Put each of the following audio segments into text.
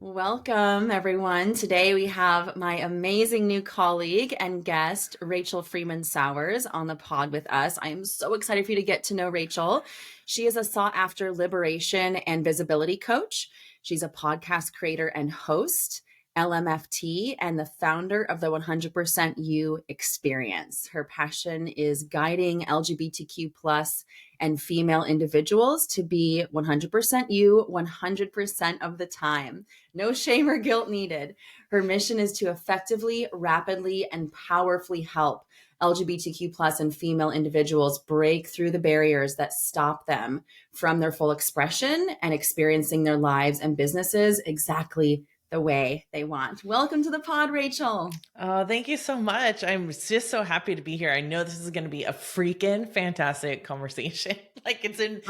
Welcome, everyone. Today we have my amazing new colleague and guest, Rachel Freemon Sowers, on the pod with us. I am so excited for you to get to know Rachel. She is a sought after liberation and visibility coach. She's a podcast creator and host, LMFT, and the founder of the 100% You experience. Her passion is guiding LGBTQ plus and female individuals to be 100% you 100% of the time. No shame or guilt needed. Her mission is to effectively, rapidly, and powerfully help LGBTQ plus and female individuals break through the barriers that stop them from their full expression and experiencing their lives and businesses exactly the way they want. Welcome to the pod, Rachel. Oh, thank you so much. I'm just so happy to be here. I know this is going to be a freaking fantastic conversation. It's in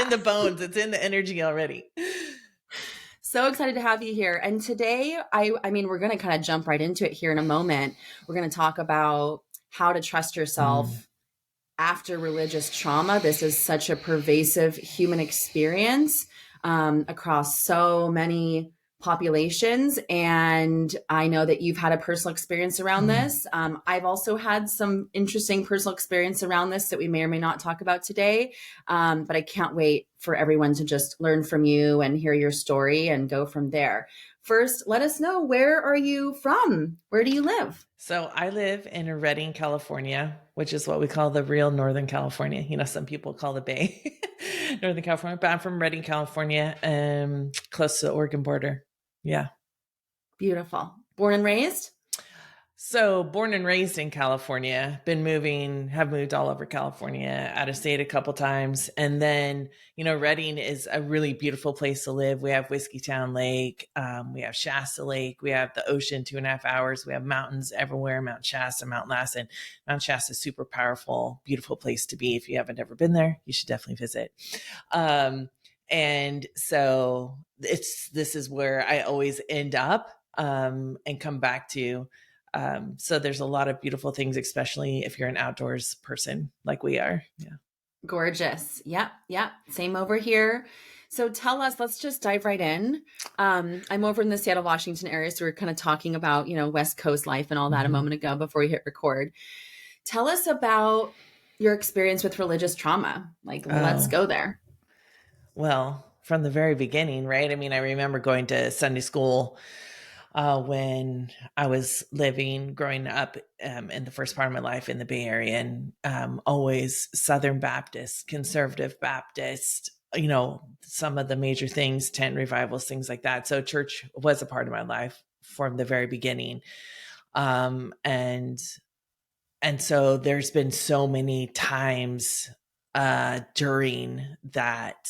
the bones. It's in the energy already. So excited to have you here. And today, I mean, we're going to kind of jump right into it here in a moment. We're going to talk about how to trust yourself after religious trauma. This is such a pervasive human experience across so many populations. And I know that you've had a personal experience around this. I've also had some interesting personal experience around this that we may or may not talk about today. But I can't wait for everyone to just learn from you and hear your story and go from there. First, let us know, where are you from? Where do you live? So I live in Redding, California, which is what we call the real Northern California. You know, some people call the Bay Northern California, but I'm from Redding, California, close to the Oregon border. Yeah. Beautiful. Born and raised? So born and raised in California, have moved all over California, out of state a couple times. And then, Redding is a really beautiful place to live. We have Whiskeytown Lake. We have Shasta Lake. We have the ocean 2.5 hours. We have mountains everywhere, Mount Shasta, Mount Lassen. Mount Shasta is super powerful, beautiful place to be. If you haven't ever been there, you should definitely visit. And so this is where I always end up and come back to. So there's a lot of beautiful things, especially if you're an outdoors person like we are. Yeah. Gorgeous. Yep. Same over here. So tell us, let's just dive right in. I'm over in the Seattle, Washington area. So we're kind of talking about, West Coast life and all that a moment ago before we hit record. Tell us about your experience with religious trauma. Let's go there. Well, from the very beginning, right? I mean, I remember going to Sunday school when I was growing up in the first part of my life in the Bay Area, and always Southern Baptist, conservative Baptist, some of the major things, tent revivals, things like that. So church was a part of my life from the very beginning. And so there's been so many times during that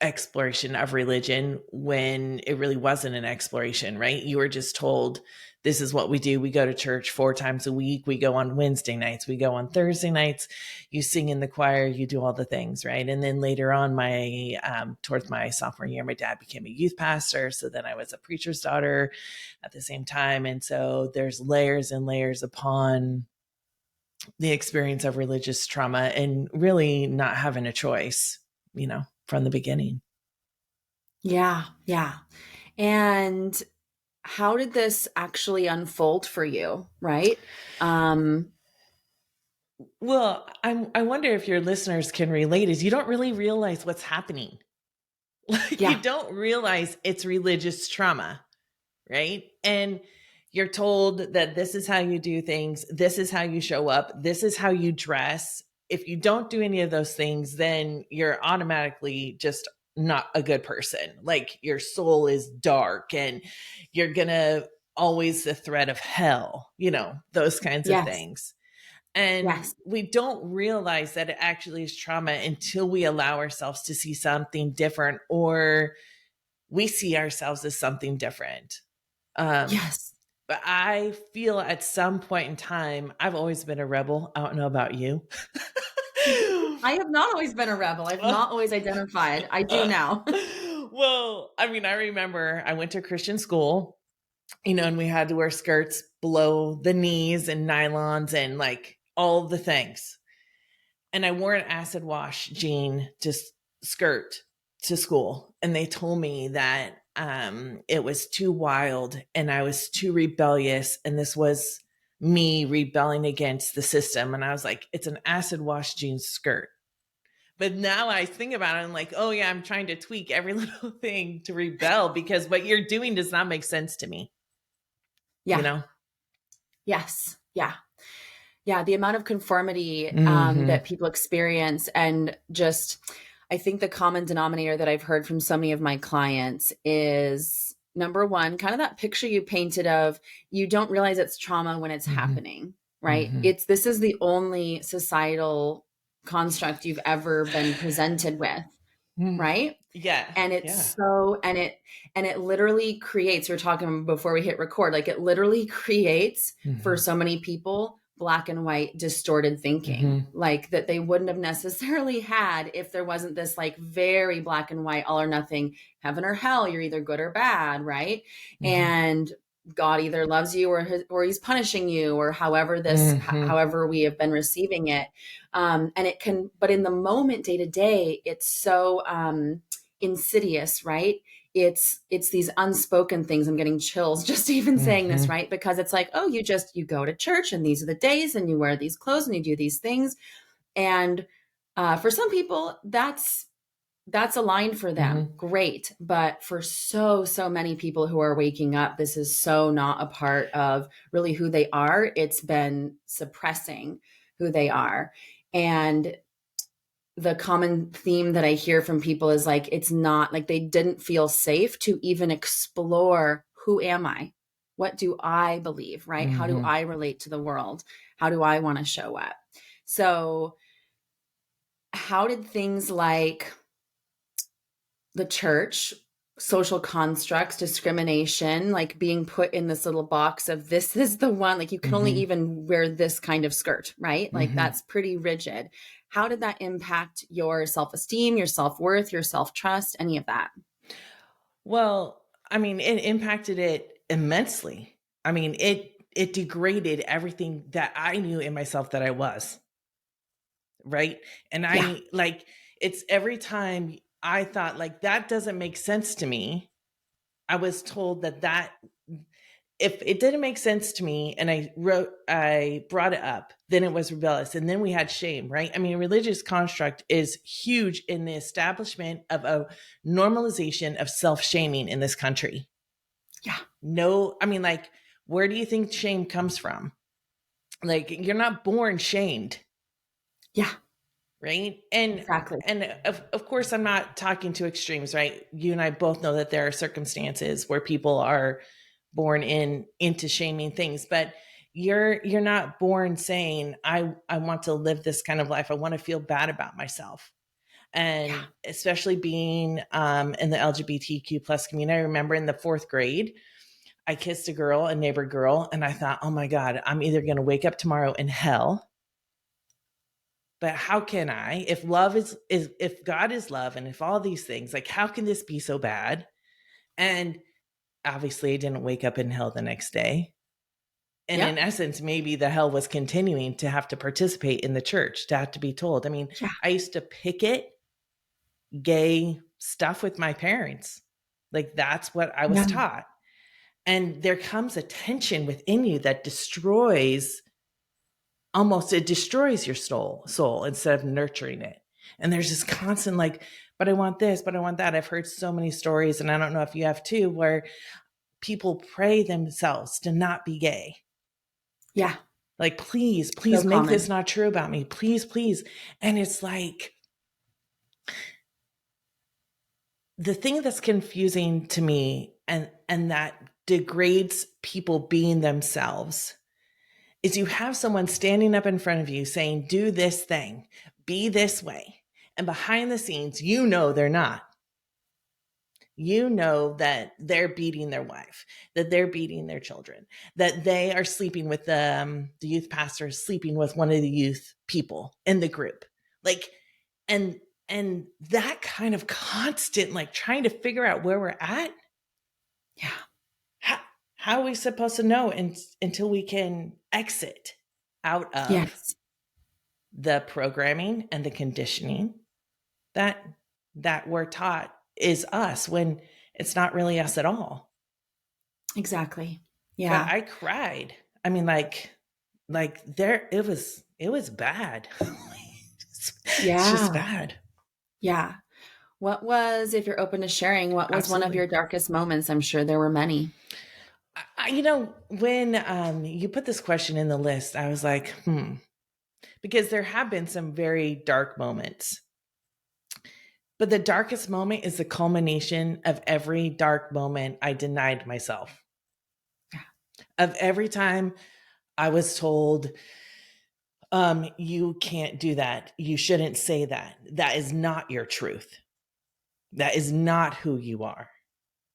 exploration of religion when it really wasn't an exploration, right? You were just told, this is what we do. We go to church 4 times a week. We go on Wednesday nights. We go on Thursday nights. You sing in the choir. You do all the things, right? And then later on, towards my sophomore year, my dad became a youth pastor. So then I was a preacher's daughter at the same time. And so there's layers and layers upon the experience of religious trauma and really not having a choice, from the beginning. Yeah. And how did this actually unfold for you, right? Well, I wonder if your listeners can relate, is you don't really realize what's happening. You don't realize it's religious trauma, right? And you're told that this is how you do things. This is how you show up. This is how you dress. If you don't do any of those things, then you're automatically just not a good person. Like your soul is dark and you're going to always the threat of hell, those kinds of things. And we don't realize that it actually is trauma until we allow ourselves to see something different, or we see ourselves as something different. But I feel at some point in time, I've always been a rebel. I don't know about you. I have not always been a rebel. I've not always identified. I do now. Well, I mean, I remember I went to Christian school, and we had to wear skirts below the knees and nylons and all the things. And I wore an acid wash jean, just skirt to school. And they told me that it was too wild and I was too rebellious. And this was me rebelling against the system. And I was like, it's an acid wash jean skirt. But now I think about it, I'm like, oh yeah, I'm trying to tweak every little thing to rebel because what you're doing does not make sense to me. You Yeah. know? Yes. Yeah. Yeah. The amount of conformity Mm-hmm. that people experience, and just, I think the common denominator that I've heard from so many of my clients is number one, kind of that picture you painted of you don't realize it's trauma when it's Mm-hmm. happening, right? Mm-hmm. This is the only societal construct you've ever been presented with, Mm. right? Yeah. And Yeah. it's so, and it literally creates, we are talking before we hit record, like it literally creates for Mm-hmm. so many people black and white distorted thinking, Mm-hmm. like that they wouldn't have necessarily had if there wasn't this like very black and white, all or nothing, heaven or hell, you're either good or bad, right? Mm-hmm. And God either loves you or he's punishing you, or Mm-hmm. however we have been receiving it. And it can, but in the moment, day to day, it's so insidious, right? It's these unspoken things. I'm getting chills just even saying this, Mm-hmm. right? Because it's like, oh, you go to church and these are the days and you wear these clothes and you do these things. And for some people, that's aligned for them. Mm-hmm. Great. But for so many people who are waking up, this is so not a part of really who they are. It's been suppressing who they are. And the common theme that I hear from people is like, it's not like they didn't feel safe to even explore, who am I? What do I believe, right? How do Mm-hmm. I relate to the world? How do I want to show up? So, how did things like the church, social constructs, discrimination, like being put in this little box of this is the one, like you can only Mm-hmm. even wear this kind of skirt, right? Like Mm-hmm. that's pretty rigid. How did that impact your self esteem, your self worth, your self trust, any of that? Well, I mean, it impacted it immensely. I mean, it degraded everything that I knew in myself that I was, right? And Yeah. I like it's every time I thought like that doesn't make sense to me, I was told that if it didn't make sense to me and I brought it up, then it was rebellious. And then we had shame, right? I mean, religious construct is huge in the establishment of a normalization of self-shaming in this country. Yeah. No, I mean, like, where do you think shame comes from? Like, you're not born shamed, Yeah. right? And Exactly. of course, I'm not talking to extremes, right? You and I both know that there are circumstances where people are born into shaming things, but you're not born saying I want to live this kind of life. I want to feel bad about myself. Yeah. And especially being in the LGBTQ plus community, I remember in the fourth grade, I kissed a girl, a neighbor girl, and I thought, oh my God, I'm either going to wake up tomorrow in hell. But how can I, if love is if God is love and if all these things, like how can this be so bad? And obviously I didn't wake up in hell the next day. And in Yep. essence, maybe the hell was continuing to have to participate in the church, to have to be told. I mean, Yeah. I used to picket gay stuff with my parents. Like that's what I was Yeah. taught. And there comes a tension within you that destroys almost it destroys your soul instead of nurturing it. And there's this constant like, but I want this, but I want that. I've heard so many stories, and I don't know if you have too, where people pray themselves to not be gay. Yeah. Like, please, So please make this common. not true about me. Please, please. And it's like the thing that's confusing to me and that degrades people being themselves is you have someone standing up in front of you saying, do this thing, be this way. And behind the scenes, you know they're not. You know that they're beating their wife, that they're beating their children, that they are sleeping with the youth pastor, is sleeping with one of the youth people in the group. Like, and and that kind of constant, like trying to figure out where we're at. Yeah. How, how are we supposed to know until we can exit out of Yes. the programming and the conditioning that we're taught is us when it's not really us at all. Exactly. But Yeah. I cried. I mean, there, it was bad. It's just Yeah. bad. Yeah. What was, if you're open to sharing, what was one of Absolutely. your darkest moments? I'm sure there were many. When you put this question in the list, I was like, because there have been some very dark moments. But the darkest moment is the culmination of every dark moment I denied myself. Yeah. Of every time I was told, you can't do that. You shouldn't say that. That is not your truth. That is not who you are.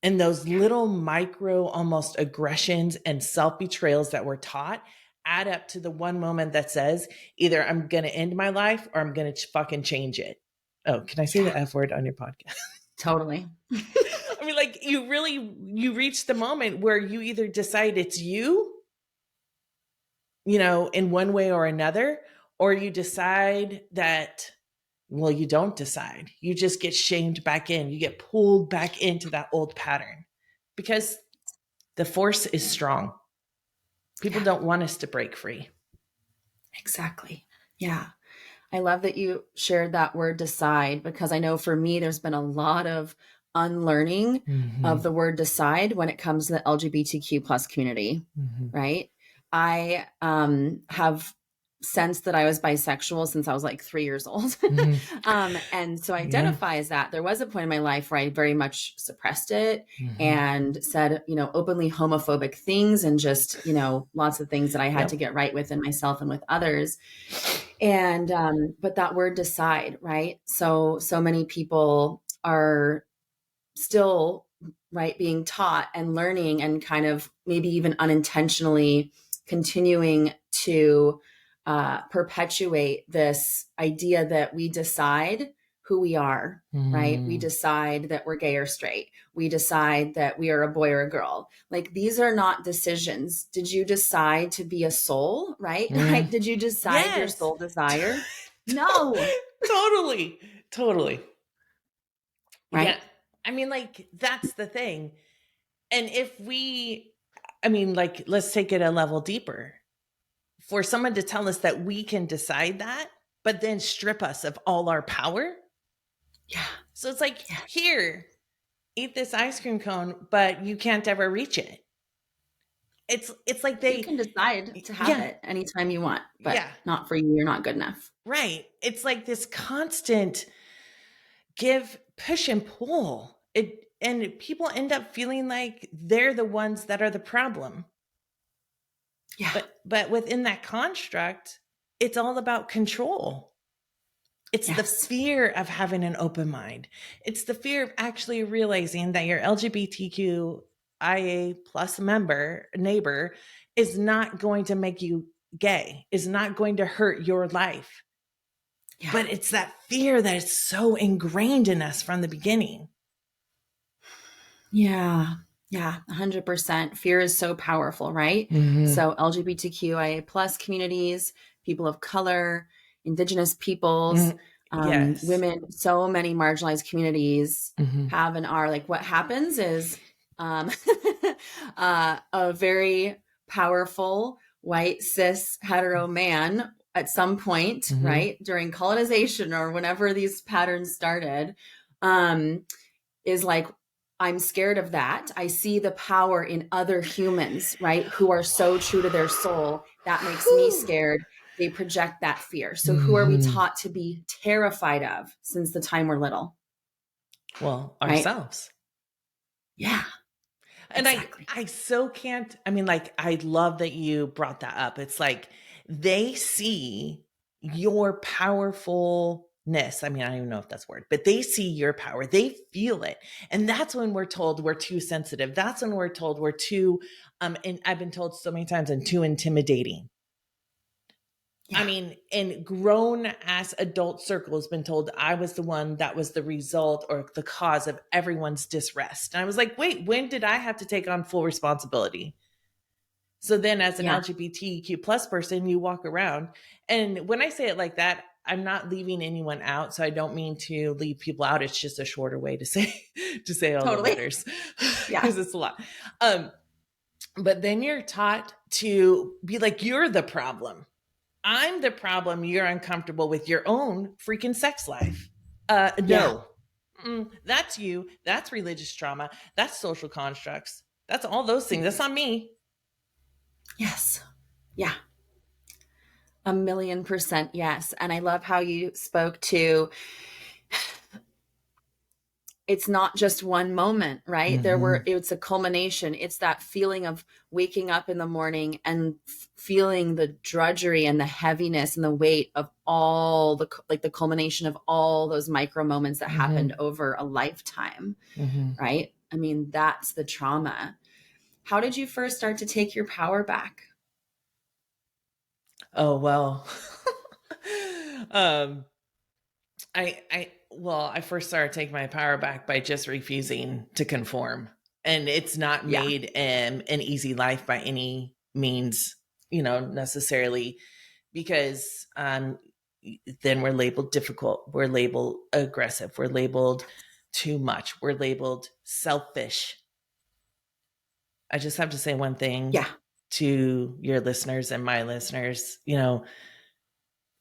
And those little micro, almost aggressions and self betrayals that we're taught add up to the one moment that says, either I'm going to end my life or I'm going to fucking change it. Oh, can I say Yeah. the F word on your podcast? Totally. I mean, like, you reach the moment where you either decide it's you, in one way or another, or you decide that, well, you don't decide. You just get shamed back in. You get pulled back into that old pattern because the force is strong. People Yeah. don't want us to break free. Exactly. Yeah. I love that you shared that word decide, because I know for me, there's been a lot of unlearning Mm-hmm. of the word decide when it comes to the LGBTQ plus community, Mm-hmm. right? I have sensed that I was bisexual since I was like 3 years old. Mm-hmm. And so I Yeah. identify as that. There was a point in my life where I very much suppressed it Mm-hmm. and said, openly homophobic things and just, lots of things that I had to Yep. get right within myself and with others. And but that word decide, right? So many people are still, right, being taught and learning and kind of maybe even unintentionally continuing to perpetuate this idea that we decide who we are, right? We Mm-hmm. decide that we're gay or straight. We decide that we are a boy or a girl. Like, these are not decisions. Did you decide to be a soul, right? Mm. Right? Did you decide your Yes. soul desire? No, Totally. Totally. Yeah. right? I mean, like, that's the thing. And let's take it a level deeper. For someone to tell us that we can decide that, but then strip us of all our power. Yeah. So it's like, Yeah. here, eat this ice cream cone, but you can't ever reach it. It's like You can decide to have yeah, it anytime you want, but yeah, not for you. You're not good enough. right. It's like this constant push and pull. And people end up feeling like they're the ones that are the problem. Yeah. But within that construct, it's all about control. It's the Yes. fear of having an open mind. It's the fear of actually realizing that your LGBTQIA plus neighbor is not going to make you gay, is not going to hurt your life. Yeah. But it's that fear that is so ingrained in us from the beginning. Yeah. Yeah. 100%. Fear is so powerful, right? Mm-hmm. So LGBTQIA plus communities, people of color, indigenous peoples, Yes. women, so many marginalized communities Mm-hmm. have and are, like, what happens is a very powerful white cis hetero man at some point, Mm-hmm. right, during colonization or whenever these patterns started, is like, I'm scared of that. I see the power in other humans, right, who are so true to their soul. That makes me scared. They project that fear. So who are we Mm-hmm. taught to be terrified of since the time we're little? Well, Right? ourselves. Yeah, And exactly. I so can't, I love that you brought that up. It's like they see your powerfulness. I don't even know if that's a word, but they see your power. They feel it. And that's when we're told we're too sensitive. That's when we're told we're too, and I've been told so many times, and too intimidating. Yeah. In grown ass adult circles, been told I was the one that was the result or the cause of everyone's disrest. And I was like, wait, when did I have to take on full responsibility? So then as an Yeah. LGBTQ plus person, you walk around. And when I say it like that, I'm not leaving anyone out. So I don't mean to leave people out. It's just a shorter way to say, to say all the Totally. letters Yeah. because it's a lot. But then you're taught to be like, you're the problem. I'm the problem. You're uncomfortable with your own freaking sex life. Yeah. No, that's you. That's religious trauma. That's social constructs. That's all those things. That's not me. Yes. Yeah. 1,000,000% yes. And I love how you spoke to, it's not just one moment, right? Mm-hmm. It's a culmination. It's that feeling of waking up in the morning and feeling the drudgery and the heaviness and the weight of all the, like the culmination of all those micro moments that happened Mm-hmm. over a lifetime, Mm-hmm. right? I mean, that's the trauma. How did you first start to take your power back? Oh, well. um, I first started taking my power back by just refusing to conform. And it's not Yeah. made an easy life by any means, necessarily, because then we're labeled difficult, we're labeled aggressive, we're labeled too much, we're labeled selfish. I just have to say one thing Yeah. to your listeners and my listeners,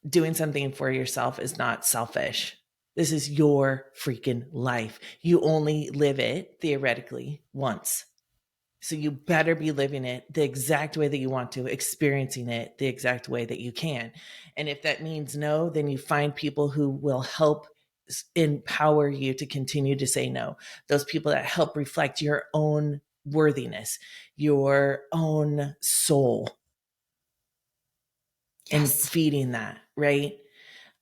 doing something for yourself is not selfish. This is your freaking life. You only live it theoretically once. So you better be living it the exact way that you want to, experiencing it the exact way that you can. And if that means no, then you find people who will help empower you to continue to say no. Those people that help reflect your own worthiness, your own soul, and Yes. feeding that, right?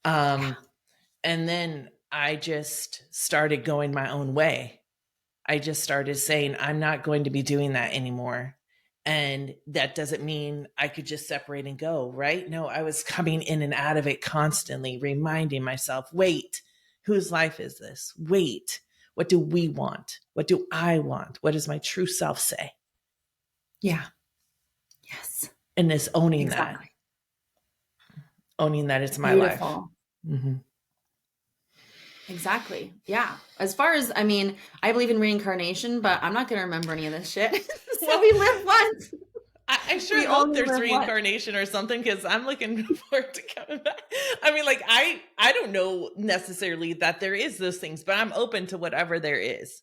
Yeah. And then I just started going my own way. I just started saying, I'm not going to be doing that anymore. And that doesn't mean I could just separate and go, right? No, I was coming in and out of it constantly, reminding myself, wait, whose life is this? Wait, what do we want? What do I want? What does my true self say? Yeah. Yes. And this Exactly. owning that it's my life. Beautiful. Mm-hmm. Exactly. Yeah. As far as, I mean, I believe in reincarnation, but I'm not going to remember any of this shit. So Well, we live once. I sure We hope only there's live once. reincarnation or something because I'm looking forward to coming back. I mean, like I don't know necessarily that there is those things, but I'm open to whatever there is.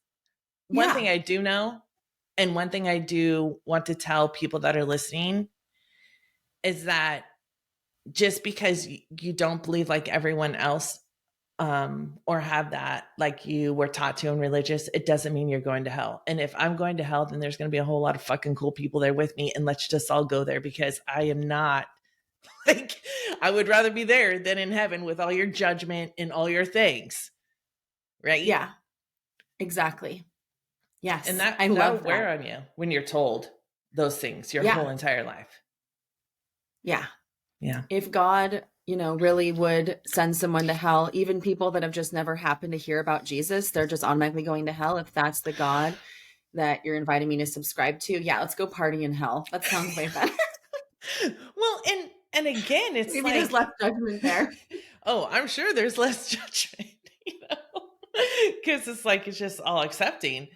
One Yeah. thing I do know, and one thing I do want to tell people that are listening is that just because you don't believe like everyone else, or have that like you were taught to in religious, it doesn't mean you're going to hell. And if I'm going to hell, then there's going to be a whole lot of fucking cool people there with me, and let's just all go there, because I am not like, I would rather be there than in heaven with all your judgment and all your things, right? Yeah. Exactly. And Yes. that I that'll love wear that. on you when you're told those things your Yeah. whole entire life. Yeah. Yeah. If God, really would send someone to hell, even people that have just never happened to hear about Jesus, they're just automatically going to hell. If that's the God that you're inviting me to subscribe to, yeah, let's go party in hell. That sounds way better. Well, and again, it's Maybe there's like, less judgment there. oh, I'm sure there's less judgment, because it's like it's just all accepting.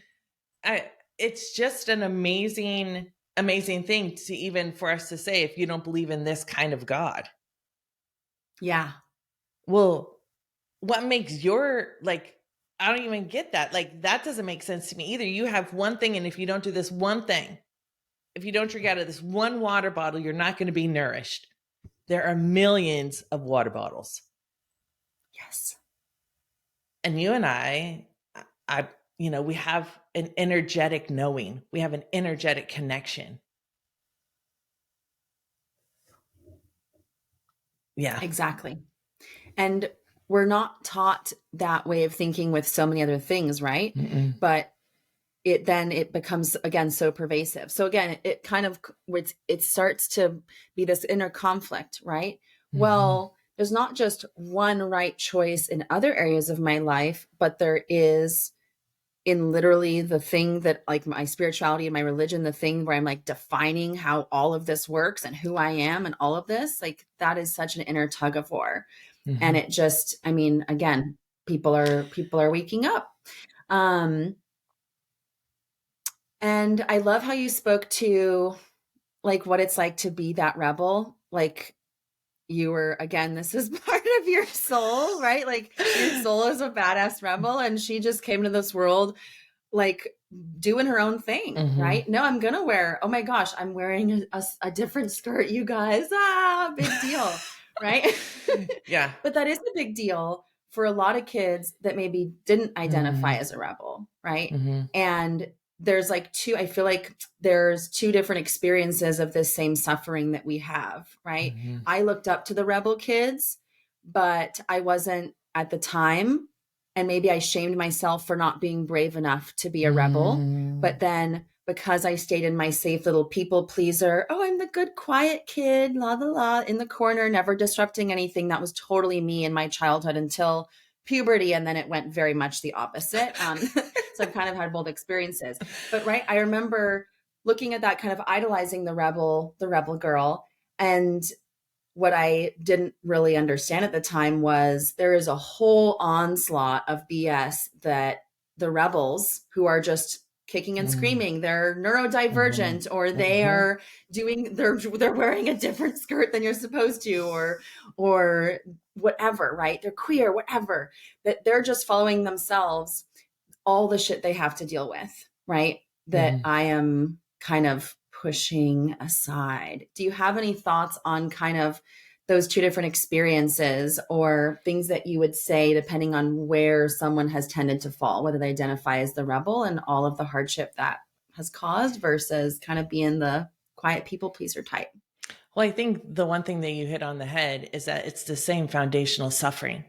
It's just an amazing thing to even for us to say, if you don't believe in this kind of God. Yeah. Well, what makes your, like, I don't even get that. Like, that doesn't make sense to me either. You have one thing, and if you don't do this one thing, if you don't drink out of this one water bottle, you're not going to be nourished. There are millions of water bottles. Yes. And you and I, we have an energetic knowing. We have an energetic connection. Yeah. Exactly. And we're not taught that way of thinking with so many other things, right? Mm-mm. But it becomes again so pervasive. So again, it kind of it starts to be this inner conflict, right? Mm-hmm. Well, there's not just one right choice in other areas of my life, but there is in literally the thing that, like, my spirituality and my religion, the thing where I'm like defining how all of this works and who I am and all of this, like, that is such an inner tug of war. And Mm-hmm. it just, I mean, again, people are waking up. Um, and I love how you spoke to like what it's like to be that rebel. Like you were, again, this is part of your soul, right? Like your soul is a badass rebel, and she just came to this world like doing her own thing, Mm-hmm. right? No, I'm gonna wear, oh my gosh, I'm wearing a different skirt, you guys. Ah, big deal, right? Yeah. But that is a big deal for a lot of kids that maybe didn't identify Mm-hmm. as a rebel, right? Mm-hmm. And there's like I feel like there's two different experiences of this same suffering that we have, right? Mm-hmm. I looked up to the rebel kids, but I wasn't at the time. And maybe I shamed myself for not being brave enough to be a rebel. Mm-hmm. But then because I stayed in my safe little people pleaser, oh, I'm the good, quiet kid, la, la, la, in the corner, never disrupting anything. That was totally me in my childhood until puberty. And then it went very much the opposite. So I've kind of had both experiences. But right, I remember looking at that, kind of idolizing the rebel girl. And what I didn't really understand at the time was there is a whole onslaught of BS that the rebels who are just kicking and screaming, they're Mm-hmm. neurodivergent, or they Mm-hmm. are doing, they're wearing a different skirt than you're supposed to, or whatever, right? They're queer, whatever. That they're just following themselves, all the shit they have to deal with, right? That Mm-hmm. I am kind of pushing aside. Do you have any thoughts on kind of those two different experiences, or things that you would say depending on where someone has tended to fall, whether they identify as the rebel and all of the hardship that has caused versus kind of being the quiet people pleaser type? Well, I think the one thing that you hit on the head is that it's the same foundational suffering.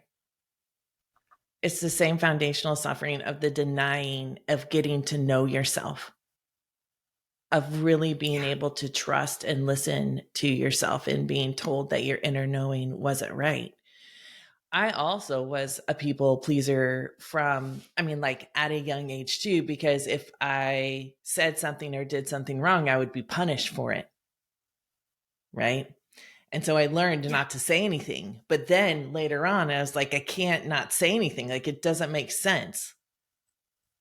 It's the same foundational suffering of the denying of getting to know yourself, of really being Yeah. able to trust and listen to yourself and being told that your inner knowing wasn't right. I also was a people pleaser from, I mean, like at a young age too, because if I said something or did something wrong, I would be punished for it. Right. And so I learned Yeah. not to say anything. But then later on, I was like, I can't not say anything. Like it doesn't make sense.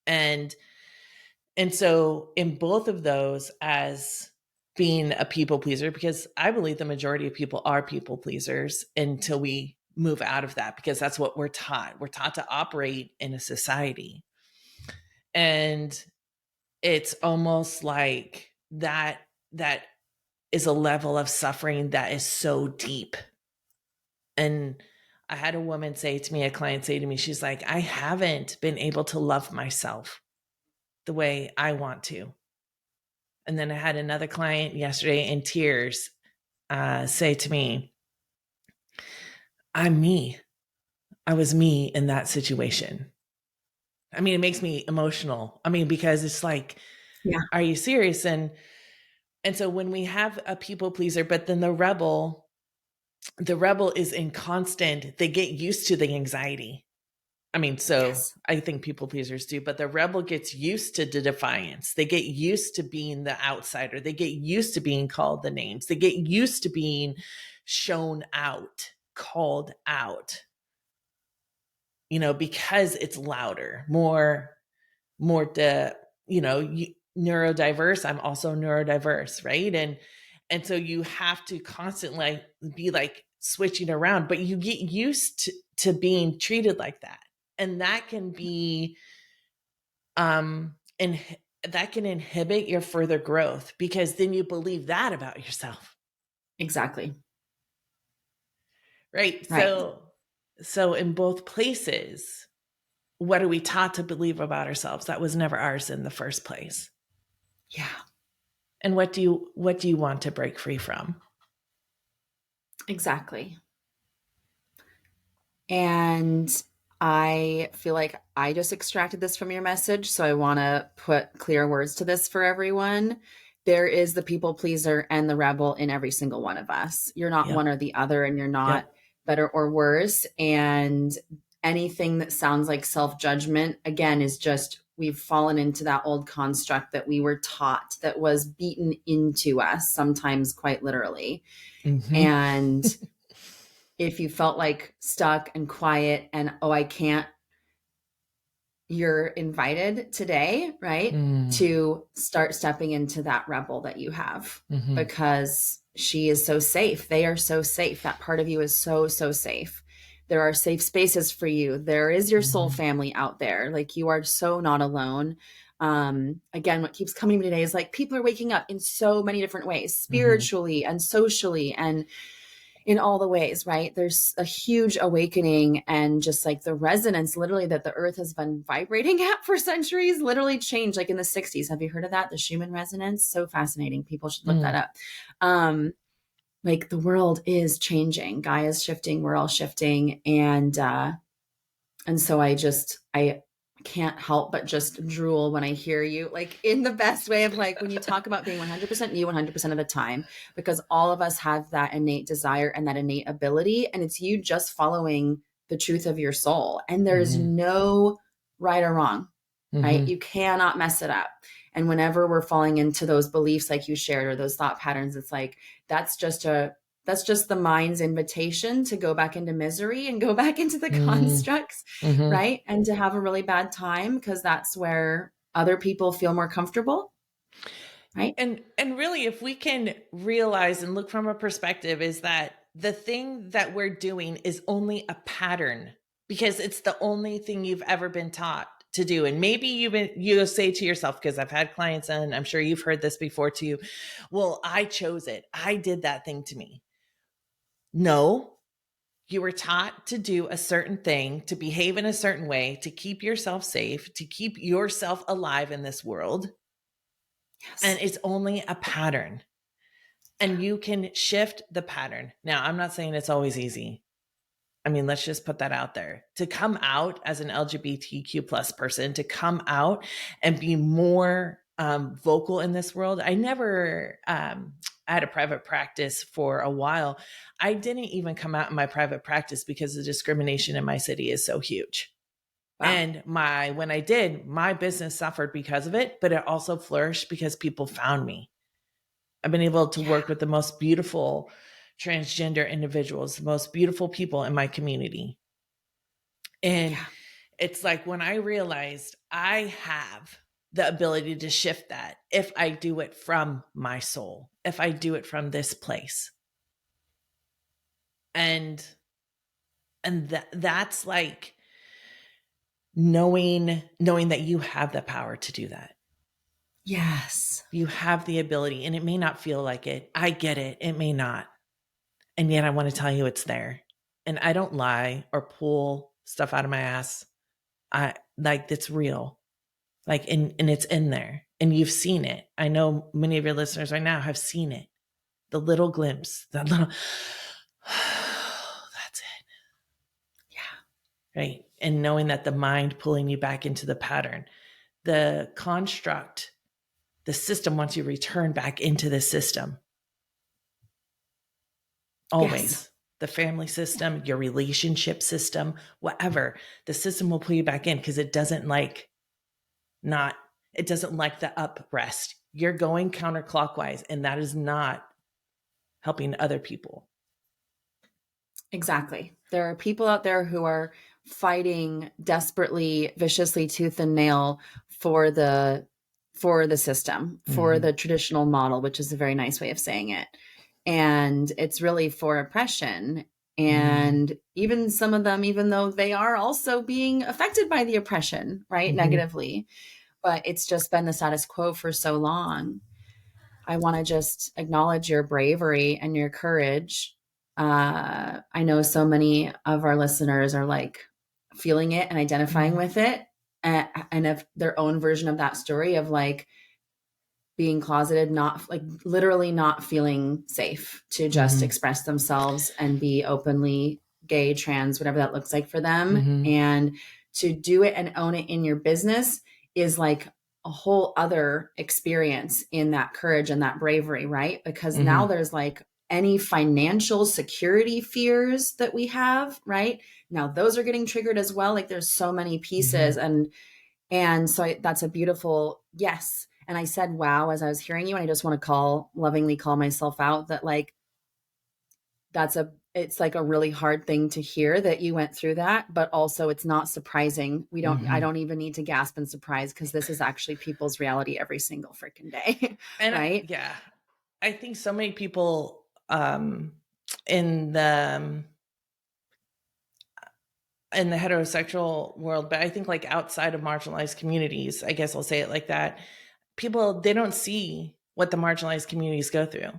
And so in both of those, as being a people pleaser, because I believe the majority of people are people pleasers until we move out of that, because that's what we're taught. We're taught to operate in a society. And it's almost like that is a level of suffering that is so deep. And I had a woman say to me, a client say to me, she's like, I haven't been able to love myself the way I want to. And then I had another client yesterday in tears say to me, I'm me. I was me in that situation. I mean, it makes me emotional. I mean, because it's like, Yeah. are you serious? And so when we have a people pleaser, but then the rebel is in constant, they get used to the anxiety. I mean, so Yes. I think people pleasers do, but the rebel gets used to the defiance. They get used to being the outsider. They get used to being called the names. They get used to being shown out, called out, because it's louder, more neurodiverse. I'm also neurodiverse, right? And so you have to constantly be like switching around, but you get used to being treated like that. And that can be and that can inhibit your further growth, because then you believe that about yourself. Exactly. Right? Right. So in both places, what are we taught to believe about ourselves that was never ours in the first place? Yeah. And what do you want to break free from? Exactly. And I feel like I just extracted this from your message. So I want to put clear words to this for everyone. There is the people pleaser and the rebel in every single one of us. You're not Yep. one or the other, and you're not Yep. better or worse. And anything that sounds like self judgment, again, is just we've fallen into that old construct that we were taught, that was beaten into us, sometimes quite literally. Mm-hmm. And if you felt like stuck and quiet and, oh, I can't, you're invited today, right, Mm. to start stepping into that rebel that you have, Mm-hmm. because she is so safe. They are so safe. That part of you is so, so safe. There are safe spaces for you. There is your soul Mm-hmm. family out there. Like, you are so not alone. Again, what keeps coming to me today is like, people are waking up in so many different ways, Mm-hmm. spiritually and socially and in all the ways, right? There's a huge awakening, and just like the resonance literally that the earth has been vibrating at for centuries literally changed, like in the 60s. Have you heard of that? The Schumann resonance? So fascinating. People should look that Mm. up. Like, the world is changing. Gaia's shifting. We're all shifting. And so I can't help but just drool when I hear you, like in the best way of like when you talk about being 100% you 100% of the time, because all of us have that innate desire and that innate ability. And it's you just following the truth of your soul. And there's Mm-hmm. no right or wrong, right? Mm-hmm. You cannot mess it up. And whenever we're falling into those beliefs, like you shared, or those thought patterns, it's like, that's just the mind's invitation to go back into misery and go back into the constructs, Mm-hmm. right? And to have a really bad time, because that's where other people feel more comfortable, right? And really, if we can realize and look from a perspective, is that the thing that we're doing is only a pattern, because it's the only thing you've ever been taught to do. And maybe you'll say to yourself, because I've had clients, and I'm sure you've heard this before too, well, I chose it, I did that thing to me. No, you were taught to do a certain thing, to behave in a certain way, to keep yourself safe, to keep yourself alive in this world. And Yes. it's only a pattern, and you can shift the pattern. Now, I'm not saying it's always easy. I mean, let's just put that out there. To come out as an LGBTQ plus person, to come out and be more vocal in this world. I had a private practice for a while. I didn't even come out in my private practice because the discrimination in my city is so huge. Wow. And when I did, my business suffered because of it, but it also flourished because people found me. I've been able to Yeah. work with the most beautiful transgender individuals, the most beautiful people in my community. And Yeah. it's like, when I realized I have the ability to shift that if I do it from my soul, if I do it from this place. And that's like knowing that you have the power to do that. Yes. You have the ability, and it may not feel like it. I get it. It may not. And yet I want to tell you it's there. And I don't lie or pull stuff out of my ass. I like, it's real. Like, and it's in there. And you've seen it. I know many of your listeners right now have seen it. The little glimpse, that little that's it. Yeah. Right. And knowing that the mind pulling you back into the pattern, the construct, the system wants you to return back into the system. Yes. Always. The family system, your relationship system, whatever, the system will pull you back in, because it doesn't like the up rest. You're going counterclockwise, and that is not helping other people. Exactly. There are people out there who are fighting desperately, viciously, tooth and nail for the system, for Mm-hmm. the traditional model, which is a very nice way of saying it. And it's really for oppression. Mm-hmm. And even some of them, even though they are also being affected by the oppression, right, Mm-hmm. negatively, but it's just been the status quo for so long. I want to just acknowledge your bravery and your courage. I know so many of our listeners are like feeling it and identifying Mm-hmm. with it, and of their own version of that story of like being closeted, not like literally not feeling safe to just Mm-hmm. express themselves and be openly gay, trans, whatever that looks like for them. Mm-hmm. And to do it and own it in your business is like a whole other experience in that courage and that bravery, right? Because now Mm-hmm. there's like any financial security fears that we have, right? Now those are getting triggered as well. Like there's so many Mm-hmm. pieces, and so that's a beautiful yes. And I said, wow, as I was hearing you. And I just want to lovingly call myself out that like, that's it's like a really hard thing to hear that you went through that, but also it's not surprising. I Mhm. don't even need to gasp in surprise because this is actually people's reality every single freaking day, And right? yeah, I think so many people in the in the heterosexual world, but I think like outside of marginalized communities, I guess I'll say it like that. People, they don't see what the marginalized communities go through.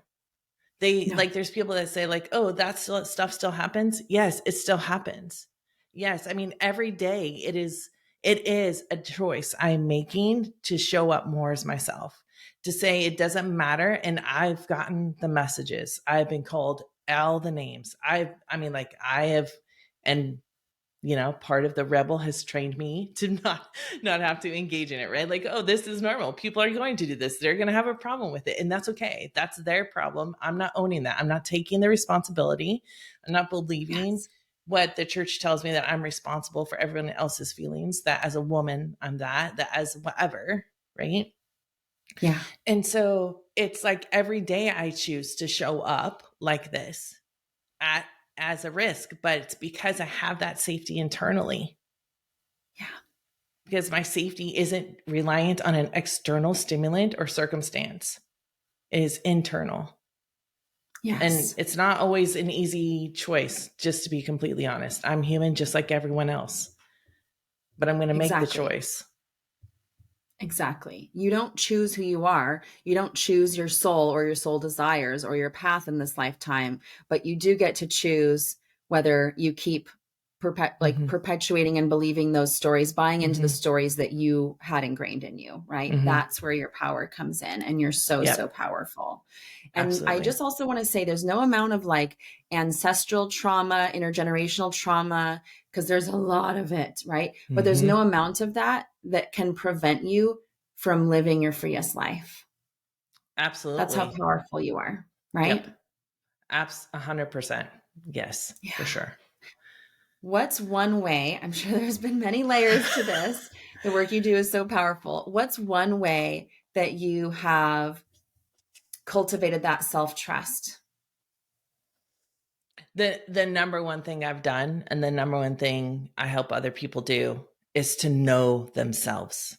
They No. like, there's people that say like, oh, that stuff still happens. Yes, it still happens. Yes. I mean, every day it is a choice I'm making to show up more as myself, to say it doesn't matter. And I've gotten the messages. I've been called all the names. I mean, like I have, and part of the rebel has trained me to not have to engage in it, right? Like, oh, this is normal. People are going to do this. They're going to have a problem with it, and that's okay. That's their problem. I'm not owning that. I'm not taking the responsibility. I'm not believing Yes. what the church tells me, that I'm responsible for everyone else's feelings, that as a woman I'm that as whatever, right? Yeah. And so it's like every day I choose to show up like this at as a risk, but it's because I have that safety internally, Yeah. because my safety isn't reliant on an external stimulant or circumstance. It is internal. And Yes. it's not always an easy choice, just to be completely honest. I'm human just like everyone else, but I'm going to make the Exactly. choice. Exactly. You don't choose who you are. You don't choose your soul or your soul desires or your path in this lifetime, but you do get to choose whether you keep Mm-hmm. perpetuating and believing those stories, buying into the Mm-hmm. stories that you had ingrained in you, right? Mm-hmm. That's where your power comes in, and you're so, so Yep. powerful. And I Absolutely. just also want to say there's no amount of like ancestral trauma, intergenerational trauma, because there's a lot of it, right? But there's Mm-hmm. no amount of that that can prevent you from living your freest life. That's how Absolutely. powerful you are, right? Yep. 100%. Yes, for Yeah. sure. What's one way? I'm sure there's been many layers to this. The work you do is so powerful. What's one way that you have cultivated that self trust? The number one thing I've done, and the number one thing I help other people do, is to know themselves,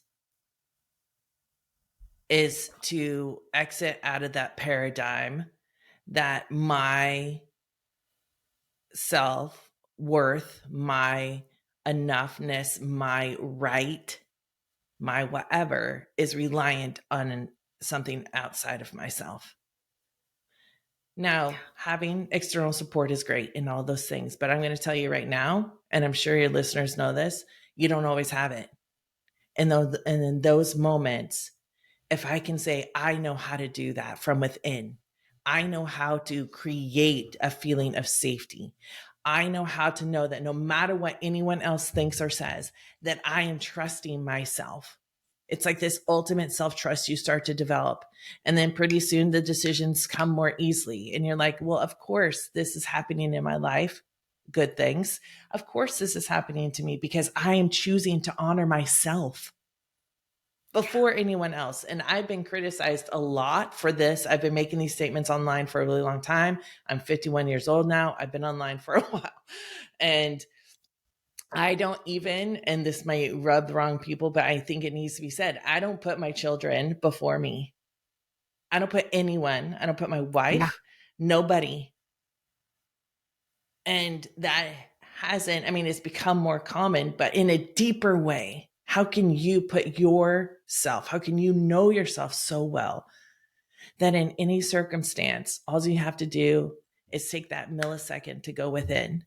is to exit out of that paradigm that my self worth, my enoughness, my right, my whatever is reliant on something outside of myself. Now, having external support is great and all those things, but I'm going to tell you right now, and I'm sure your listeners know this, you don't always have it. And in those moments, if I can say, I know how to do that from within, I know how to create a feeling of safety. I know how to know that no matter what anyone else thinks or says, that I am trusting myself. It's like this ultimate self trust you start to develop. And then pretty soon the decisions come more easily. And you're like, well, of course, this is happening in my life. Good things. Of course, this is happening to me because I am choosing to honor myself before anyone else. And I've been criticized a lot for this. I've been making these statements online for a really long time. I'm 51 years old now. I've been online for a while. And I don't even, and this might rub the wrong people, but I think it needs to be said, I don't put my children before me. I don't put anyone. I don't put my Yeah. wife, nobody. And that hasn't, I mean, it's become more common, but in a deeper way. How can you put yourself, how can you know yourself so well that in any circumstance, all you have to do is take that millisecond to go within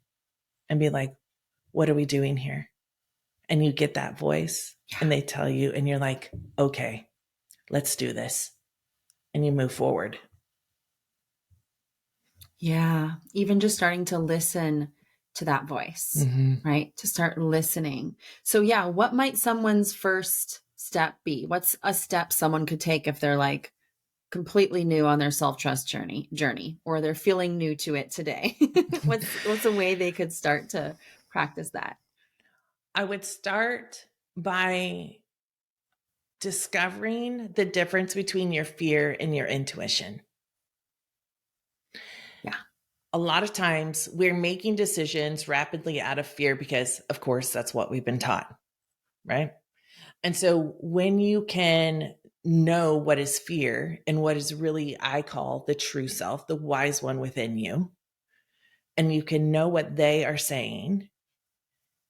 and be like, what are we doing here? And you get that voice Yeah. and they tell you, and you're like, okay, let's do this. And you move forward. Yeah. Even just starting to listen to that voice, Mm-hmm. right? To start listening. So, yeah, what might someone's first step be? What's a step someone could take if they're like completely new on their self-trust journey or they're feeling new to it today? What's a way they could start to practice that? I would start by discovering the difference between your fear and your intuition. Yeah. a lot of times we're making decisions rapidly out of fear because, of course, that's what we've been taught, right? And so when you can know what is fear and what is really, I call the true self, the wise one within you, and you can know what they are saying,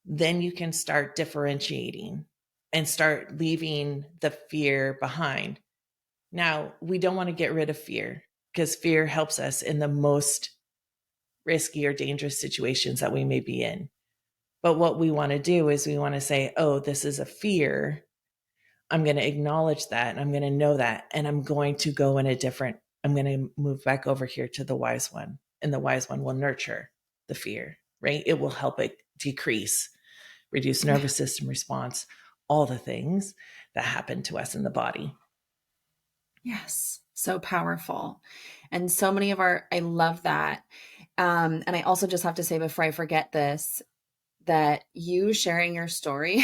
then you can start differentiating and start leaving the fear behind. Now, we don't want to get rid of fear because fear helps us in the most risky or dangerous situations that we may be in. But what we want to do is we want to say, oh, this is a fear. I'm going to acknowledge that and I'm going to know that. And I'm going to go in a different, I'm going to move back over here to the wise one. And the wise one will nurture the fear, right? It will help it decrease, reduce nervous system response, all the things that happen to us in the body. Yes. So powerful. And so many of I love that. And I also just have to say before I forget this, that you sharing your story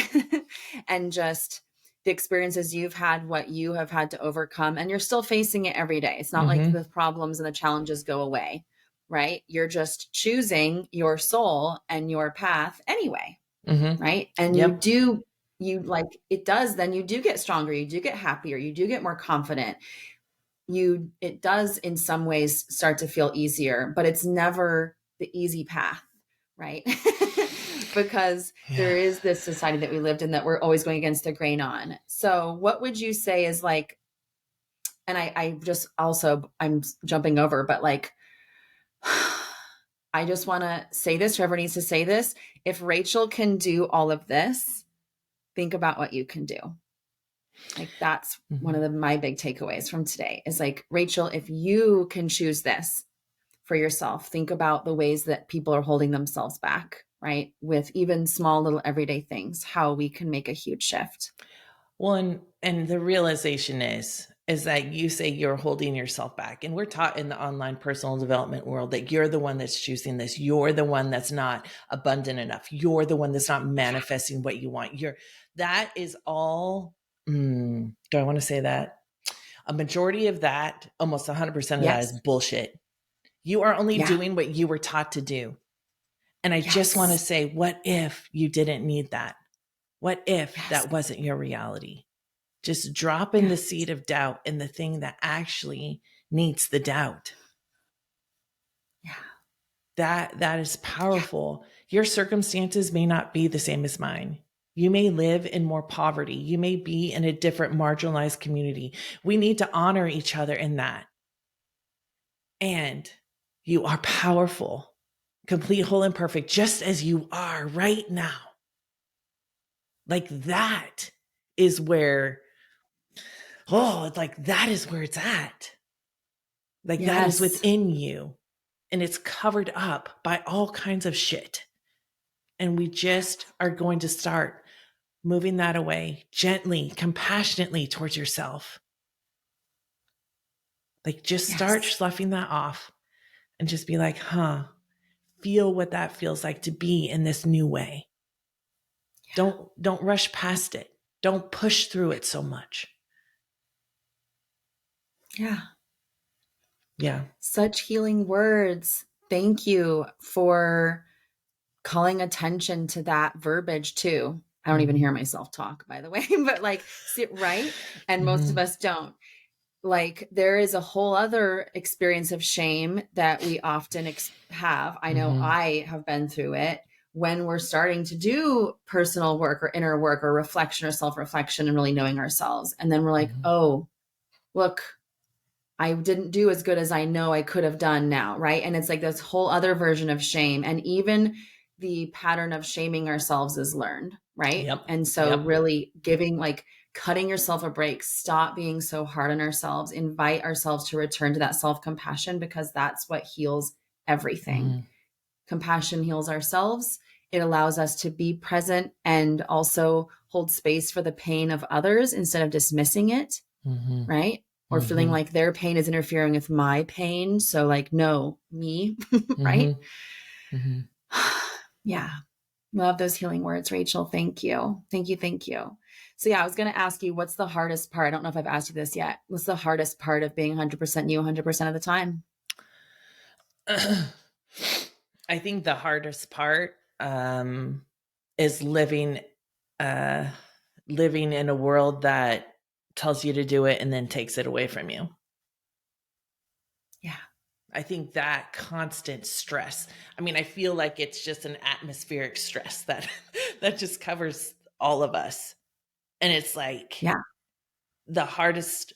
and just the experiences you've had, what you have had to overcome, and you're still facing it every day. It's not like the problems and the challenges go away, right? You're just choosing your soul and your path anyway, right? And it does, then you do get stronger, you do get happier, you do get more confident. It does in some ways start to feel easier, but it's never the easy path, right? Because there is this society that we lived in that we're always going against the grain on. So what would you say is like, and I just also, I'm jumping over, but like, I just want to say this, whoever needs to say this. If Rachel can do all of this, think about what you can do. Like that's one of my big takeaways from today is like, Rachel, if you can choose this for yourself, think about the ways that people are holding themselves back, right? With even small little everyday things, how we can make a huge shift. Well, and the realization is that you say you're holding yourself back. And we're taught in the online personal development world that you're the one that's choosing this. You're the one that's not abundant enough. You're the one that's not manifesting what you want. That is all, do I want to say that? A majority of that, almost 100% of that is bullshit. You are only doing what you were taught to do. And I just want to say, what if you didn't need that? What if that wasn't your reality? Just drop in the seed of doubt in the thing that actually needs the doubt. Yeah. That is powerful. Your circumstances may not be the same as mine. You may live in more poverty. You may be in a different marginalized community. We need to honor each other in that. And you are powerful, complete, whole, and perfect, just as you are right now. Like that is where, that is where it's at. Like that is within you. And it's covered up by all kinds of shit. And we just are going to start moving that away gently, compassionately towards yourself. Like just start sloughing that off and just be like, feel what that feels like to be in this new way. Don't rush past it. Don't push through it so much. Yeah. Yeah. Such healing words. Thank you for calling attention to that verbiage too. I don't even hear myself talk, by the way, but like, right? And most of us don't. Like there is a whole other experience of shame that we often have. I know I have been through it when we're starting to do personal work or inner work or reflection or self-reflection and really knowing ourselves. And then we're like, oh, look, I didn't do as good as I know I could have done now. Right. And it's like this whole other version of shame. And even the pattern of shaming ourselves is learned. Right. Yep. And so really cutting yourself a break, stop being so hard on ourselves, invite ourselves to return to that self-compassion because that's what heals everything. Compassion heals ourselves. It allows us to be present and also hold space for the pain of others instead of dismissing it. Right. Or feeling like their pain is interfering with my pain. So like, no, me, right? Yeah. Love those healing words, Rachel. Thank you. Thank you. Thank you. So yeah, I was going to ask you, what's the hardest part? I don't know if I've asked you this yet. What's the hardest part of being 100% you 100% of the time? I think the hardest part is living in a world that tells you to do it and then takes it away from you. Yeah. I think that constant stress. I mean, I feel like it's just an atmospheric stress that that just covers all of us. And it's like Yeah. the hardest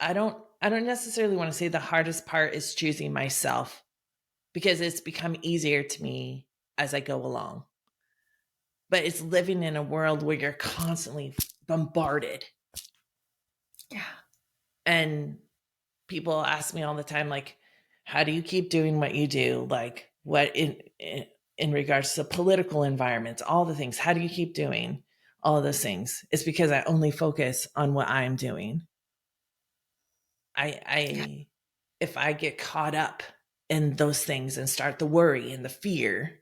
I don't necessarily want to say the hardest part is choosing myself, because it's become easier to me as I go along. But it's living in a world where you're constantly bombarded. Yeah. And people ask me all the time, like, how do you keep doing what you do? Like, what in regards to political environments, all the things, how do you keep doing all of those things? It's because I only focus on what I'm doing. Yeah. I if I get caught up in those things and start the worry and the fear,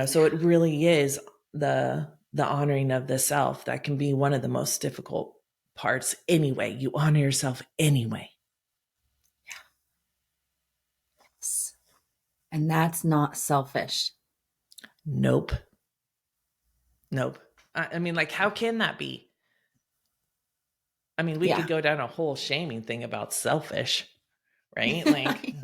so it really is the honoring of the self that can be one of the most difficult parts anyway. You honor yourself anyway. Yes. And that's not selfish. Nope. I mean, like, how can that be? I mean, we Yeah. could go down a whole shaming thing about selfish, right? Like,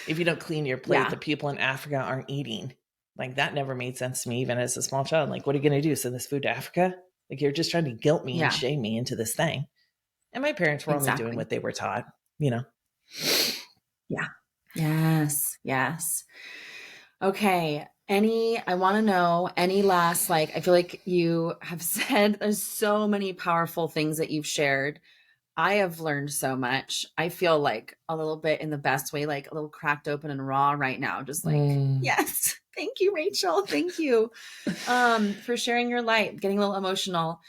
if you don't clean your plate, Yeah. the people in Africa aren't eating. Like, that never made sense to me, even as a small child. Like, what are you going to do? Send this food to Africa? Like, you're just trying to guilt me and Yeah. shame me into this thing. And my parents were only doing Exactly. what they were taught. Yeah. Yes. Yes. Okay. I want to know any last, like, I feel like you have said there's so many powerful things that you've shared. I have learned so much. I feel like a little bit in the best way, like a little cracked open and raw right now. Just like, Mm. yes. Thank you, Rachel. Thank you for sharing your light, getting a little emotional.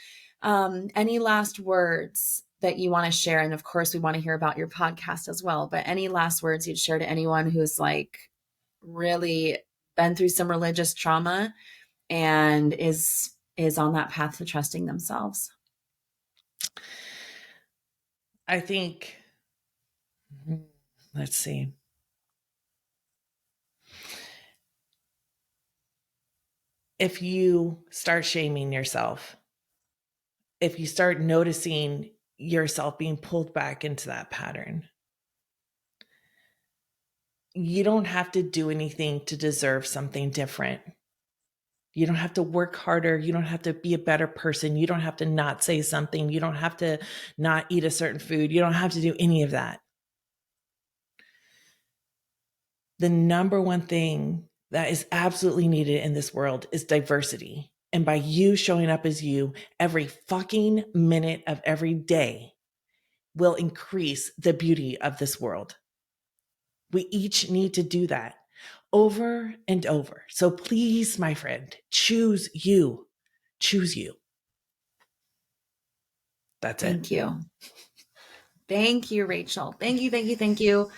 Any last words that you want to share? And of course, we want to hear about your podcast as well, but any last words you'd share to anyone who's like really been through some religious trauma and is on that path to trusting themselves? I think, let's see. If you start shaming yourself, if you start noticing yourself being pulled back into that pattern, you don't have to do anything to deserve something different. You don't have to work harder. You don't have to be a better person. You don't have to not say something. You don't have to not eat a certain food. You don't have to do any of that. The number one thing that is absolutely needed in this world is diversity. And by you showing up as you every fucking minute of every day will increase the beauty of this world. We each need to do that over and over. So please, my friend, choose you. Choose you. That's it. Thank you. Thank you, Rachel. Thank you, thank you, thank you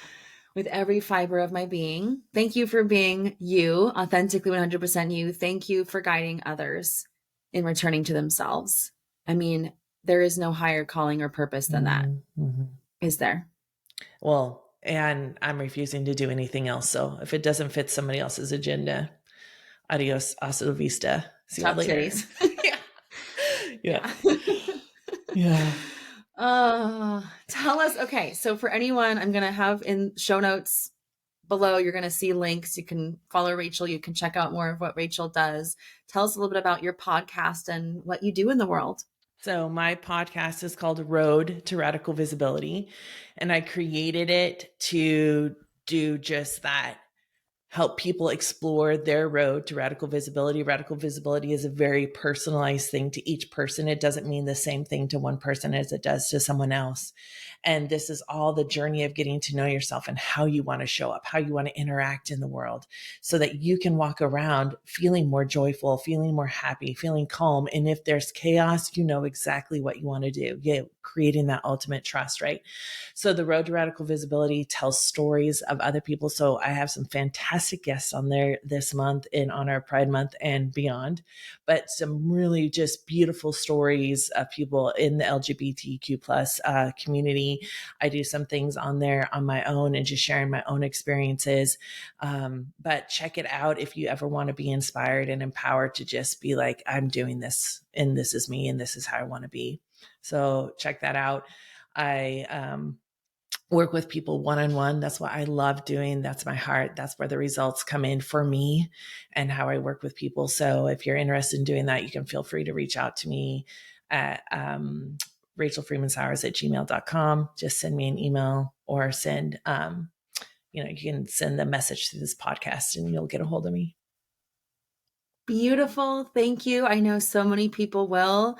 with every fiber of my being. Thank you for being you, authentically 100% you. Thank you for guiding others in returning to themselves. I mean, there is no higher calling or purpose than that, is there? Well, and I'm refusing to do anything else. So if it doesn't fit somebody else's agenda, adios, hasta la vista. See you Top later. titties. Yeah. Yeah. Tell us. Okay. So for anyone, I'm going to have in show notes below, you're going to see links. You can follow Rachel. You can check out more of what Rachel does. Tell us a little bit about your podcast and what you do in the world. So my podcast is called Road to Radical Visibility, and I created it to do just that. Help people explore their road to radical visibility. Radical visibility is a very personalized thing to each person. It doesn't mean the same thing to one person as it does to someone else. And this is all the journey of getting to know yourself and how you want to show up, how you want to interact in the world so that you can walk around feeling more joyful, feeling more happy, feeling calm. And if there's chaos, you know exactly what you want to do. Yeah, creating that ultimate trust, right? So the Road to Radical Visibility tells stories of other people. So I have some fantastic fantastic guests on there this month in honor of Pride Month and beyond, but some really just beautiful stories of people in the LGBTQ plus community. I do some things on there on my own and just sharing my own experiences. But check it out if you ever want to be inspired and empowered to just be like, I'm doing this and this is me and this is how I want to be. So check that out. I work with people one-on-one. That's what I love doing. That's my heart. That's where the results come in for me and how I work with people. So if you're interested in doing that, you can feel free to reach out to me at rachelfreemonsowers@gmail.com. Just send me an email or send, you can send the message to this podcast and you'll get a hold of me. Beautiful. Thank you. I know so many people will.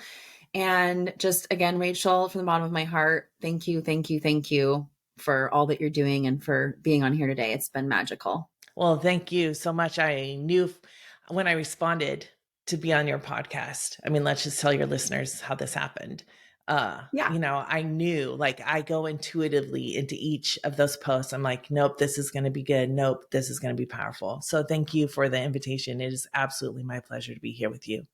And just again, Rachel, from the bottom of my heart, thank you, thank you, thank you for all that you're doing and for being on here today. It's been magical. Well, thank you so much. I knew when I responded to be on your podcast. I mean, let's just tell your listeners how this happened. Yeah. I knew, like, I go intuitively into each of those posts. I'm like, nope, this is going to be good. Nope, this is going to be powerful. So thank you for the invitation. It is absolutely my pleasure to be here with you.